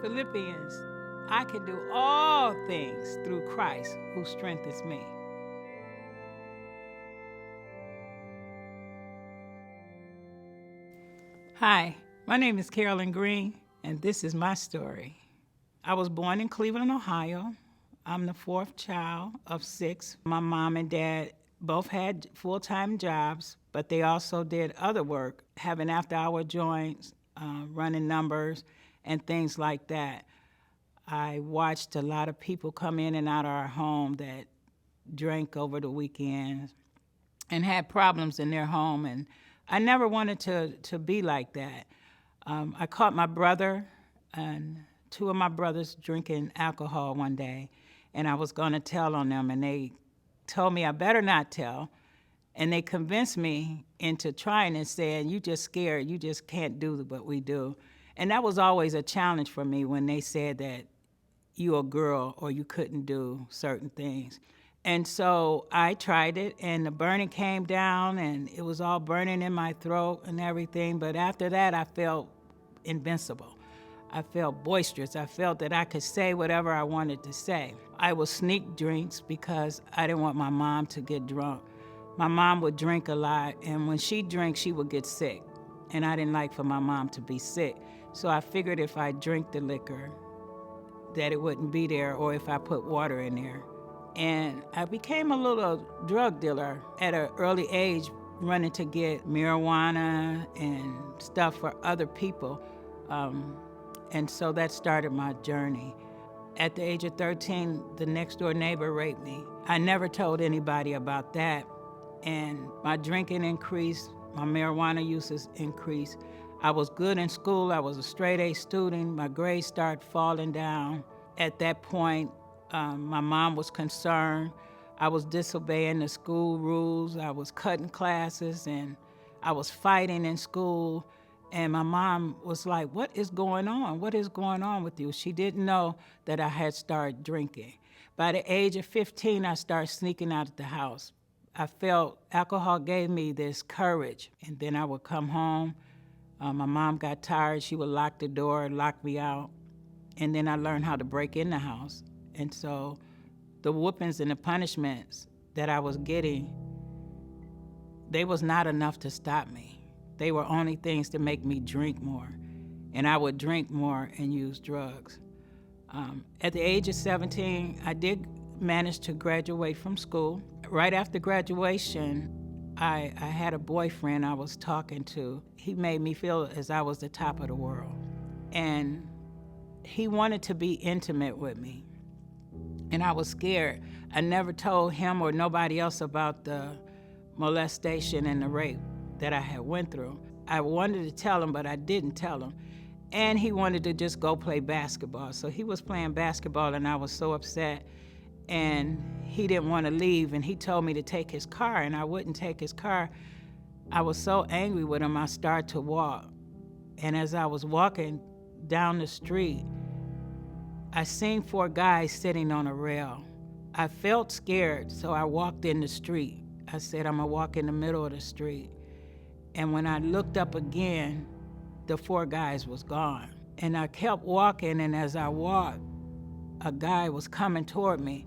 Philippians, I can do all things through Christ who strengthens me. Hi, my name is Carolyn Green, and this is my story. I was born in Cleveland, Ohio. I'm the fourth child of 6. My mom and dad both had full-time jobs, but they also did other work, having after-hour joints, running numbers, and things like that. I watched a lot of people come in and out of our home that drank over the weekends and had problems in their home, and I never wanted to be like that. I caught my brother and 2 of my brothers drinking alcohol one day, and I was going to tell on them, and they told me I better not tell, and they convinced me into trying and saying, "You just scared, you just can't do what we do." And that was always a challenge for me when they said that you're a girl or you couldn't do certain things. And so I tried it, and the burning came down, and it was all burning in my throat and everything. But after that, I felt invincible. I felt boisterous. I felt that I could say whatever I wanted to say. I would sneak drinks because I didn't want my mom to get drunk. My mom would drink a lot, and when she drank, she would get sick. And I didn't like for my mom to be sick. So I figured if I drink the liquor, that it wouldn't be there, or if I put water in there. And I became a little drug dealer at an early age, running to get marijuana and stuff for other people. And so that started my journey. At the age of 13, the next door neighbor raped me. I never told anybody about that. And my drinking increased, my marijuana uses increased. I was good in school. I was a straight A student. My grades started falling down. At that point, my mom was concerned. I was disobeying the school rules. I was cutting classes, and I was fighting in school. And my mom was like, "What is going on? What is going on with you?" She didn't know that I had started drinking. By the age of 15, I started sneaking out of the house. I felt alcohol gave me this courage. And then I would come home. My mom got tired. She would lock the door, lock me out. And then I learned how to break in the house. And so the whoopings and the punishments that I was getting, they was not enough to stop me. They were only things to make me drink more. And I would drink more and use drugs. At the age of 17, I did manage to graduate from school. Right after graduation, I had a boyfriend I was talking to. He made me feel as I was the top of the world. And he wanted to be intimate with me. And I was scared. I never told him or nobody else about the molestation and the rape that I had went through. I wanted to tell him, but I didn't tell him. And he wanted to just go play basketball. So he was playing basketball, and I was so upset. And he didn't want to leave, and he told me to take his car, and I wouldn't take his car. I was so angry with him, I started to walk. And as I was walking down the street, I seen 4 guys sitting on a rail. I felt scared, so I walked in the street. I said, I'm gonna walk in the middle of the street. And when I looked up again, the 4 guys was gone. And I kept walking, and as I walked, a guy was coming toward me,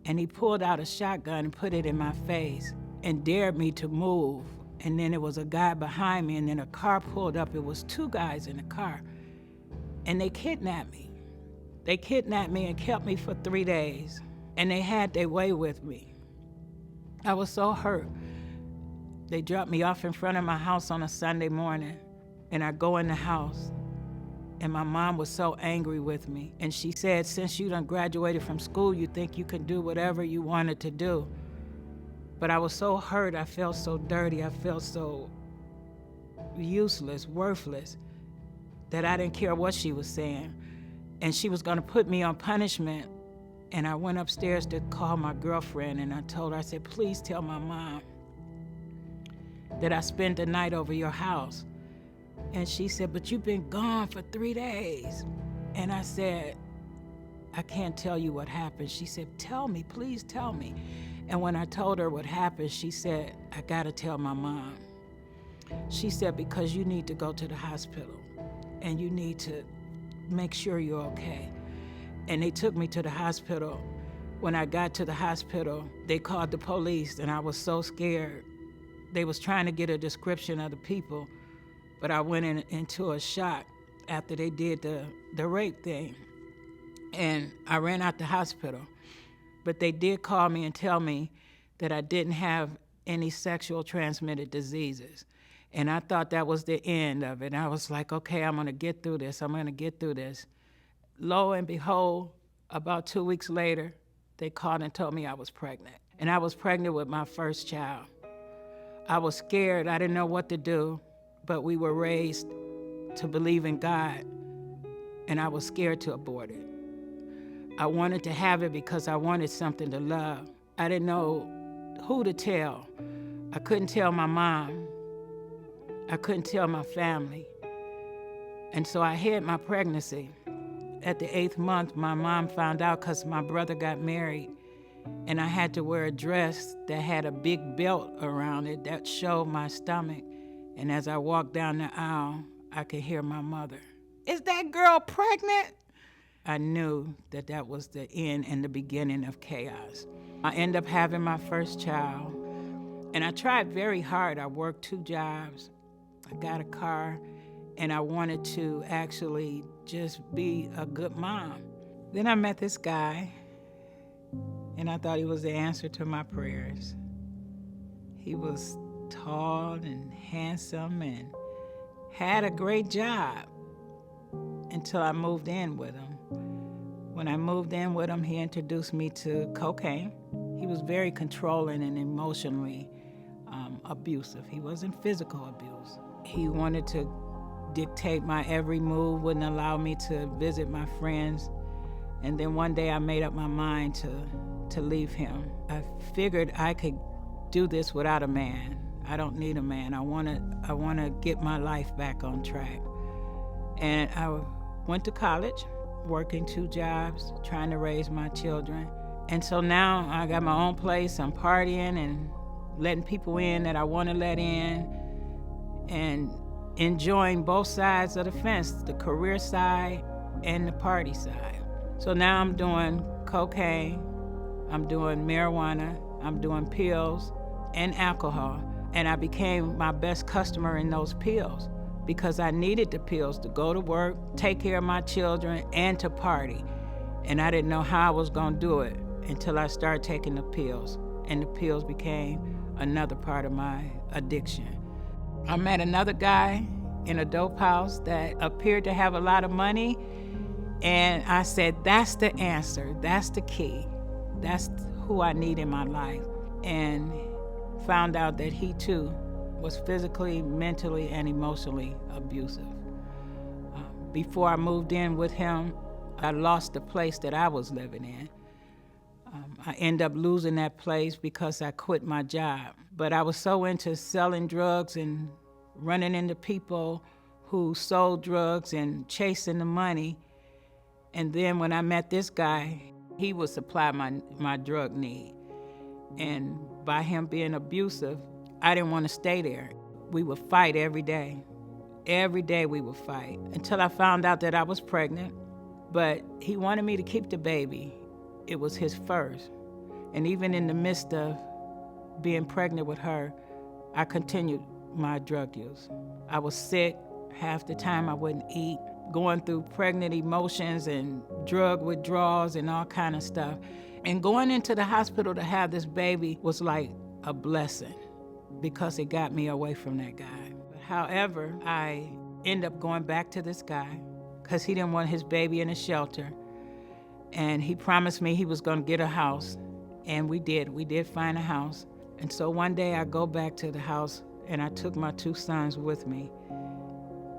and he pulled out a shotgun and put it in my face and dared me to move. And then there was a guy behind me, and then a car pulled up. It was 2 guys in the car, and they kidnapped me. They kidnapped me and kept me for 3 days, and they had their way with me. I was so hurt. They dropped me off in front of my house on a Sunday morning, and I go in the house, and my mom was so angry with me. And she said, "Since you done graduated from school, you think you can do whatever you wanted to do." But I was so hurt. I felt so dirty. I felt so useless, worthless, that I didn't care what she was saying. And she was going to put me on punishment. And I went upstairs to call my girlfriend, and I told her, I said, "Please tell my mom that I spent the night over your house." And she said, "But you've been gone for 3 days. And I said, "I can't tell you what happened." She said, "Tell me, please tell me." And when I told her what happened, she said, "I gotta tell my mom." She said, "Because you need to go to the hospital, and you need to make sure you're okay. And they took me to the hospital. When I got to the hospital, they called the police, and I was so scared. They was trying to get a description of the people, but I went into a shock after they did the rape thing. And I ran out the hospital. But they did call me and tell me that I didn't have any sexual transmitted diseases. And I thought that was the end of it. And I was like, okay, I'm gonna get through this. I'm gonna get through this. Lo and behold, about 2 weeks later, they called and told me I was pregnant. And I was pregnant with my first child. I was scared. I didn't know what to do, but we were raised to believe in God, and I was scared to abort it. I wanted to have it because I wanted something to love. I didn't know who to tell. I couldn't tell my mom. I couldn't tell my family. And so I hid my pregnancy. At the 8th month, my mom found out because my brother got married, and I had to wear a dress that had a big belt around it that showed my stomach. And as I walked down the aisle, I could hear my mother, "Is that girl pregnant?" I knew that that was the end and the beginning of chaos. I ended up having my first child, and I tried very hard. I worked 2 jobs. I got a car, and I wanted to actually just be a good mom. Then I met this guy, and I thought he was the answer to my prayers. He was tall and handsome and had a great job until I moved in with him. When I moved in with him, he introduced me to cocaine. He was very controlling and emotionally abusive. He wasn't physical abuse. He wanted to dictate my every move, wouldn't allow me to visit my friends. And then one day I made up my mind to leave him. I figured I could do this without a man. I don't need a man. I wanna get my life back on track. And I went to college, working 2 jobs, trying to raise my children. And so now I got my own place. I'm partying and letting people in that I want to let in, and enjoying both sides of the fence, the career side and the party side. So now I'm doing cocaine, I'm doing marijuana, I'm doing pills and alcohol. And I became my best customer in those pills because I needed the pills to go to work, take care of my children, and to party. And I didn't know how I was gonna do it until I started taking the pills. And the pills became another part of my addiction. I met another guy in a dope house that appeared to have a lot of money. And I said, that's the answer, that's the key. That's who I need in my life. And found out that he too was physically, mentally, and emotionally abusive. Before I moved in with him, I lost the place that I was living in. I ended up losing that place because I quit my job. But I was so into selling drugs and running into people who sold drugs and chasing the money. And then when I met this guy, he would supply my drug need. And by him being abusive, I didn't want to stay there. We would fight every day. Every day we would fight until I found out that I was pregnant. But he wanted me to keep the baby. It was his first. And even in the midst of being pregnant with her, I continued my drug use. I was sick. Half the time I wouldn't eat, going through pregnant emotions and drug withdrawals and all kind of stuff. And going into the hospital to have this baby was like a blessing because it got me away from that guy. However, I ended up going back to this guy because he didn't want his baby in a shelter. And he promised me he was going to get a house. And we did. We did find a house. And so one day I go back to the house and I took my 2 sons with me.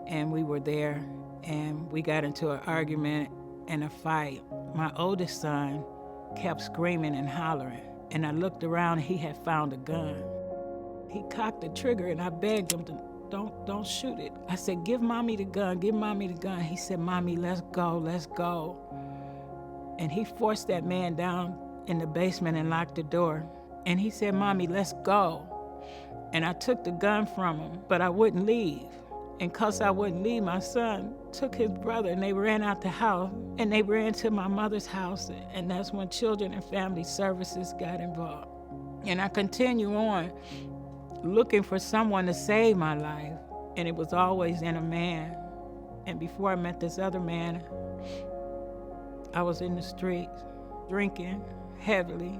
And we were there and we got into an argument and a fight. My oldest son kept screaming and hollering. And I looked around, he had found a gun. He cocked the trigger and I begged him to, don't shoot it. I said, give mommy the gun, give mommy the gun. He said, mommy, let's go, let's go. And he forced that man down in the basement and locked the door. And he said, mommy, let's go. And I took the gun from him, but I wouldn't leave. And 'cause I wouldn't leave, my son took his brother and they ran out the house and they ran to my mother's house. And that's when Children and Family Services got involved. And I continue on looking for someone to save my life. And it was always in a man. And before I met this other man, I was in the streets drinking heavily,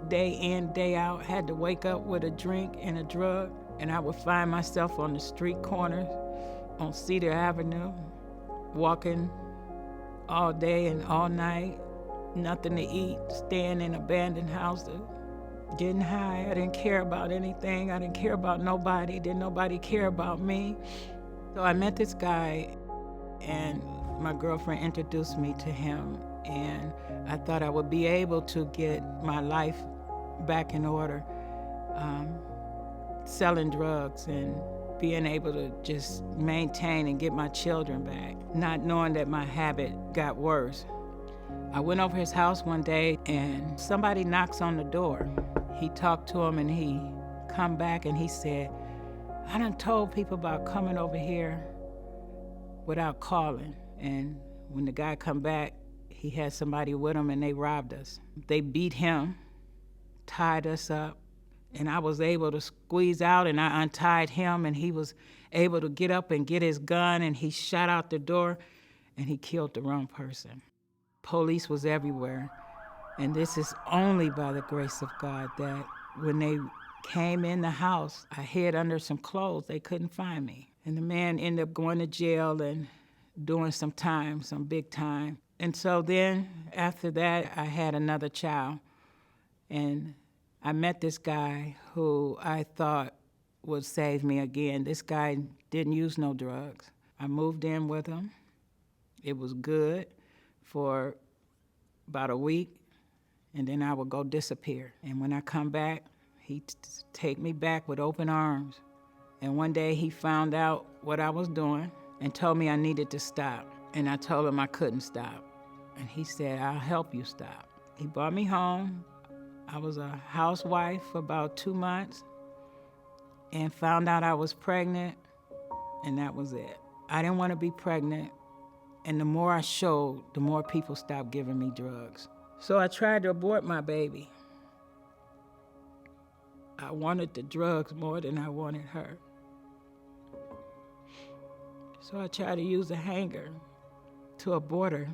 day in, day out. Had to wake up with a drink and a drug. And I would find myself on the street corners on Cedar Avenue, walking all day and all night, nothing to eat, staying in abandoned houses, getting high. I didn't care about anything. I didn't care about nobody. Didn't nobody care about me. So I met this guy, and my girlfriend introduced me to him, and I thought I would be able to get my life back in order, selling drugs and being able to just maintain and get my children back, not knowing that my habit got worse. I went over his house one day and somebody knocks on the door. He talked to him and he come back and he said, I done told people about coming over here without calling. And when the guy come back, he had somebody with him and they robbed us. They beat him, tied us up, and I was able to squeeze out and I untied him and he was able to get up and get his gun and he shot out the door and he killed the wrong person. Police was everywhere. And this is only by the grace of God that when they came in the house, I hid under some clothes. They couldn't find me. And the man ended up going to jail and doing some time, some big time. And so then after that, I had another child. And I met this guy who I thought would save me again. This guy didn't use no drugs. I moved in with him. It was good for about a week, and then I would go disappear. And when I come back, he'd take me back with open arms. And one day he found out what I was doing and told me I needed to stop. And I told him I couldn't stop. And he said, I'll help you stop. He brought me home. I was a housewife for about 2 months and found out I was pregnant, and that was it. I didn't want to be pregnant, and the more I showed, the more people stopped giving me drugs. So I tried to abort my baby. I wanted the drugs more than I wanted her. So I tried to use a hanger to abort her.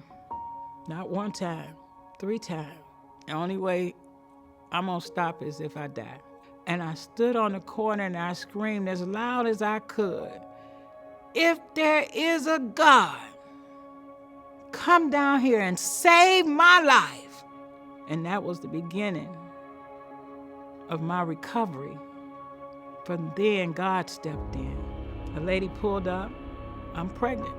Not one time, 3 times. The only way I'm gonna stop is if I die. And I stood on the corner and I screamed as loud as I could, if there is a God, come down here and save my life. And that was the beginning of my recovery. From then, God stepped in. A lady pulled up, I'm pregnant.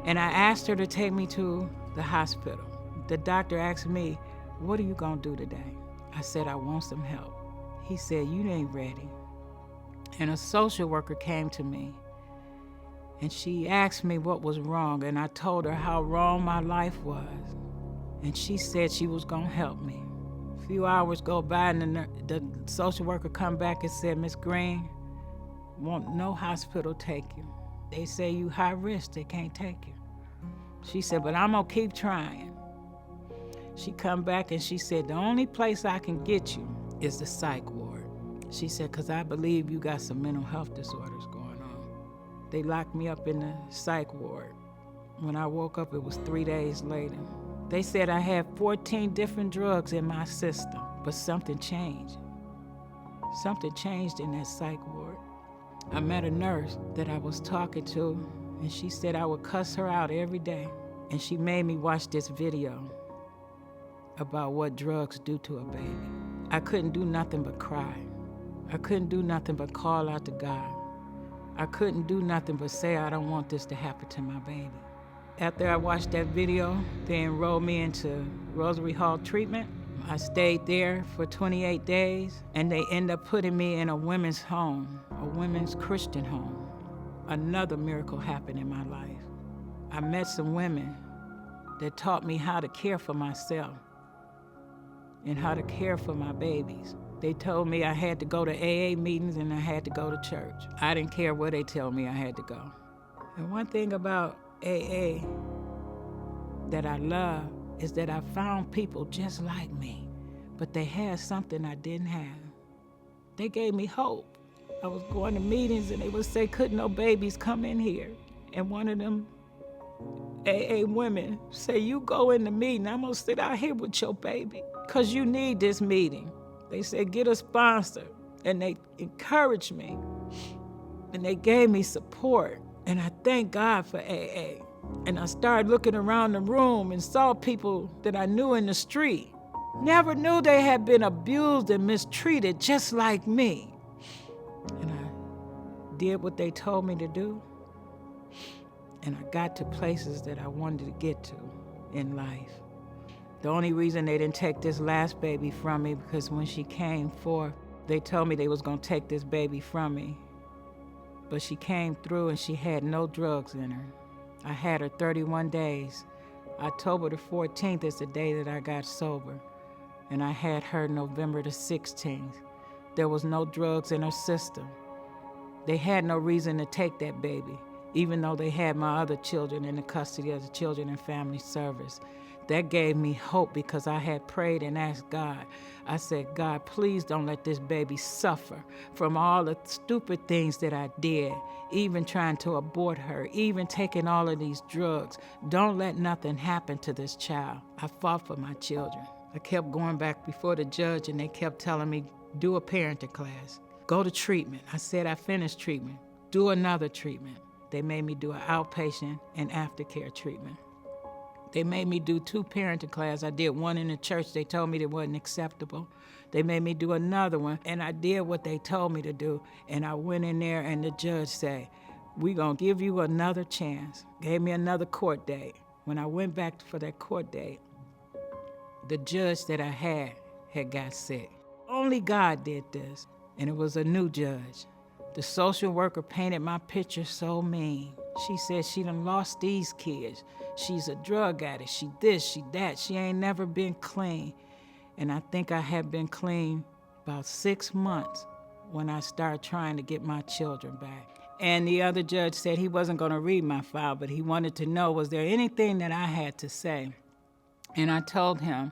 And I asked her to take me to the hospital. The doctor asked me, what are you gonna do today? I said, I want some help. He said, you ain't ready. And a social worker came to me and she asked me what was wrong, and I told her how wrong my life was. And she said she was gonna help me. A few hours go by and the social worker come back and said, Miss Green, won't no hospital take you. They say you high risk, they can't take you. She said, but I'm gonna keep trying. She come back and she said, the only place I can get you is the psych ward. She said, because I believe you got some mental health disorders going on. They locked me up in the psych ward. When I woke up, it was 3 days later. They said I had 14 different drugs in my system, but something changed. Something changed in that psych ward. I met a nurse that I was talking to, and she said I would cuss her out every day. And she made me watch this video about what drugs do to a baby. I couldn't do nothing but cry. I couldn't do nothing but call out to God. I couldn't do nothing but say, I don't want this to happen to my baby. After I watched that video, they enrolled me into Rosary Hall treatment. I stayed there for 28 days, and they ended up putting me in a women's home, a women's Christian home. Another miracle happened in my life. I met some women that taught me how to care for myself and how to care for my babies. They told me I had to go to AA meetings and I had to go to church. I didn't care where they told me I had to go. And one thing about AA that I love is that I found people just like me, but they had something I didn't have. They gave me hope. I was going to meetings and they would say, couldn't no babies come in here? And one of them AA women say, you go in the meeting, I'm gonna sit out here with your baby, because you need this meeting. They said, get a sponsor. And they encouraged me. And they gave me support. And I thank God for AA. And I started looking around the room and saw people that I knew in the street. Never knew they had been abused and mistreated just like me. And I did what they told me to do. And I got to places that I wanted to get to in life. The only reason they didn't take this last baby from me, because when she came forth, they told me they was gonna take this baby from me. But she came through and she had no drugs in her. I had her 31 days. October the 14th is the day that I got sober. And I had her November the 16th. There was no drugs in her system. They had no reason to take that baby, even though they had my other children in the custody of the Children and Family Service. That gave me hope because I had prayed and asked God. I said, God, please don't let this baby suffer from all the stupid things that I did, even trying to abort her, even taking all of these drugs. Don't let nothing happen to this child. I fought for my children. I kept going back before the judge and they kept telling me, do a parenting class, go to treatment. I said, I finished treatment, do another treatment. They made me do an outpatient and aftercare treatment. They made me do 2 parenting classes. I did one in the church. They told me it wasn't acceptable. They made me do another one, and I did what they told me to do. And I went in there, and the judge said, we're going to give you another chance. Gave me another court date. When I went back for that court date, the judge that I had got sick. Only God did this, and it was a new judge. The social worker painted my picture so mean. She said she done lost these kids. She's a drug addict. She this, she that. She ain't never been clean. And I think I had been clean about 6 months when I started trying to get my children back. And the other judge said he wasn't going to read my file, but he wanted to know, was there anything that I had to say? And I told him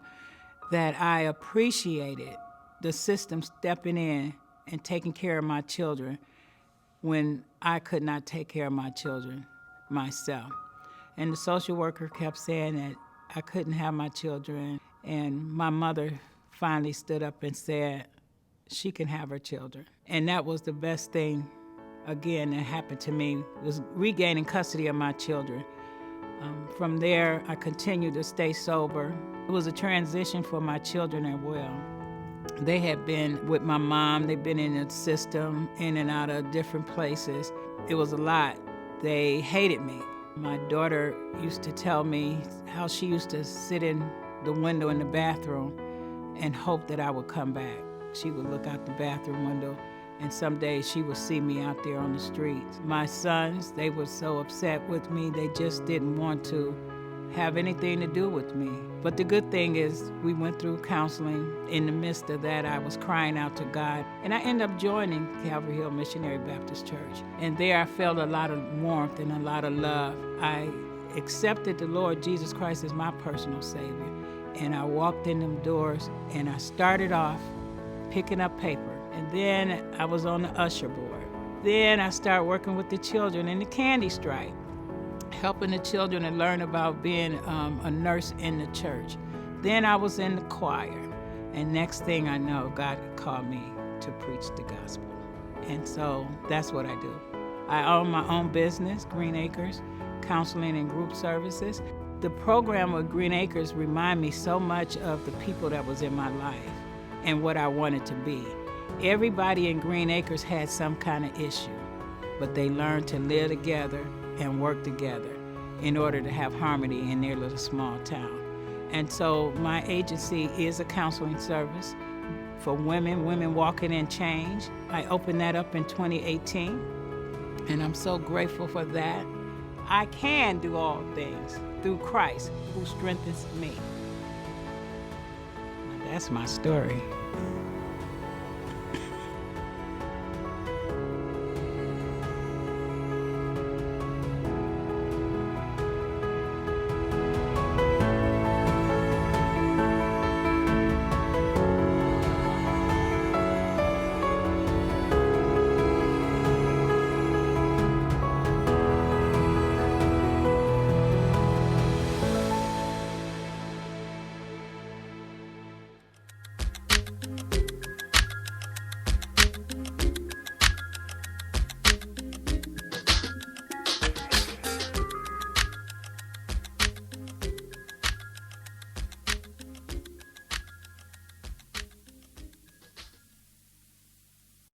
that I appreciated the system stepping in and taking care of my children when I could not take care of my children myself. And the social worker kept saying that I couldn't have my children. And my mother finally stood up and said she can have her children. And that was the best thing, again, that happened to me, was regaining custody of my children. From there, I continued to stay sober. It was a transition for my children as well. They had been with my mom. They've been in the system, in and out of different places. It was a lot. They hated me. My daughter used to tell me how she used to sit in the window in the bathroom and hope that I would come back. She would look out the bathroom window, and some days she would see me out there on the streets. My sons, they were so upset with me, they just didn't want to have anything to do with me. But the good thing is we went through counseling. In the midst of that, I was crying out to God. And I ended up joining Calvary Hill Missionary Baptist Church. And there I felt a lot of warmth and a lot of love. I accepted the Lord Jesus Christ as my personal Savior. And I walked in them doors and I started off picking up paper. And then I was on the usher board. Then I started working with the children in the candy stripe, helping the children to learn about being a nurse in the church. Then I was in the choir. And next thing I know, God called me to preach the gospel. And so that's what I do. I own my own business, Green Acres, counseling and group services. The program with Green Acres remind me so much of the people that was in my life and what I wanted to be. Everybody in Green Acres had some kind of issue, but they learned to live together and work together in order to have harmony in their little small town. And so my agency is a counseling service for women walking in change. I opened that up in 2018, and I'm so grateful for that. I can do all things through Christ who strengthens me. That's my story.